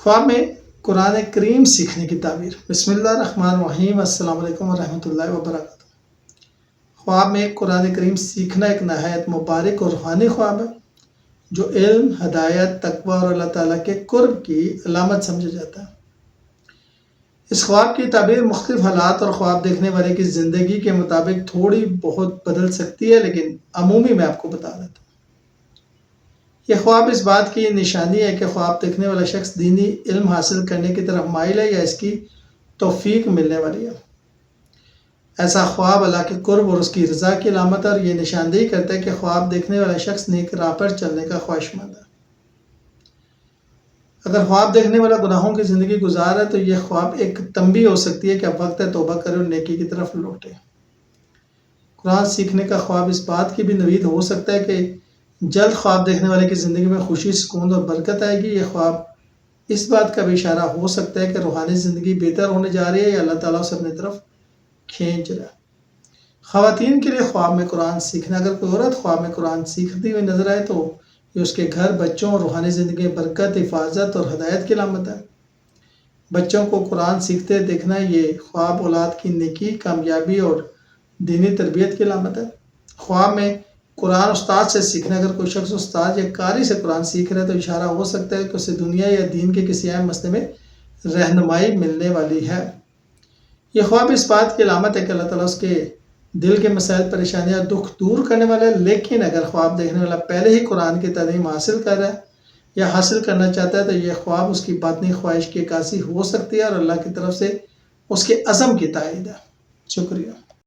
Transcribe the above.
خواب میں قرآن کریم سیکھنے کی تعبیر۔ بسم اللہ الرحمن الرحیم۔ السلام علیکم ورحمۃ اللہ وبرکاتہ۔ خواب میں قرآن کریم سیکھنا ایک نہایت مبارک اور روحانی خواب ہے جو علم، ہدایت، تقوی اور اللہ تعالیٰ کے قرب کی علامت سمجھا جاتا ہے۔ اس خواب کی تعبیر مختلف حالات اور خواب دیکھنے والے کی زندگی کے مطابق تھوڑی بہت بدل سکتی ہے، لیکن عمومی میں آپ کو بتا دیتا ہوں۔ یہ خواب اس بات کی نشانی ہے کہ خواب دیکھنے والا شخص دینی علم حاصل کرنے کی طرف مائل ہے یا اس کی توفیق ملنے والی ہے۔ ایسا خواب اللہ کے قرب اور اس کی رضا کی علامت ہے، اور یہ نشاندہی کرتا ہے کہ خواب دیکھنے والا شخص نیک راہ پر چلنے کا خواہش مند ہے۔ اگر خواب دیکھنے والا گناہوں کی زندگی گزار ہے تو یہ خواب ایک تنبیہ ہو سکتی ہے کہ اب وقت ہے توبہ کرے اور نیکی کی طرف لوٹے۔ قرآن سیکھنے کا خواب اس بات کی بھی نوید ہو سکتا ہے کہ جلد خواب دیکھنے والے کی زندگی میں خوشی، سکون اور برکت آئے گی۔ یہ خواب اس بات کا بھی اشارہ ہو سکتا ہے کہ روحانی زندگی بہتر ہونے جا رہی ہے یا اللہ تعالیٰ اسے اپنی طرف کھینچ رہا ہے۔ خواتین کے لیے خواب میں قرآن سیکھنا۔ اگر کوئی عورت خواب میں قرآن سیکھتی ہوئی نظر آئے تو یہ اس کے گھر، بچوں اور روحانی زندگی میں برکت، حفاظت اور ہدایت کی علامت ہے۔ بچوں کو قرآن سیکھتے دیکھنا یہ خواب اولاد کی نیکی، کامیابی اور دینی تربیت کی علامت ہے۔ خواب میں قرآن استاد سے سیکھنا۔ اگر کوئی شخص استاد یا قاری سے قرآن سیکھ رہا ہے تو اشارہ ہو سکتا ہے کہ اسے دنیا یا دین کے کسی اہم مسئلے میں رہنمائی ملنے والی ہے۔ یہ خواب اس بات کی علامت ہے کہ اللہ تعالیٰ اس کے دل کے مسائل، پریشانیاں، دکھ دور کرنے والا ہے۔ لیکن اگر خواب دیکھنے والا پہلے ہی قرآن کی تعلیم حاصل کر رہا ہے یا حاصل کرنا چاہتا ہے تو یہ خواب اس کی باطنی خواہش کی عکاسی ہو سکتی ہے اور اللہ کی طرف سے اس کے عزم کی تائید ہے۔ شکریہ۔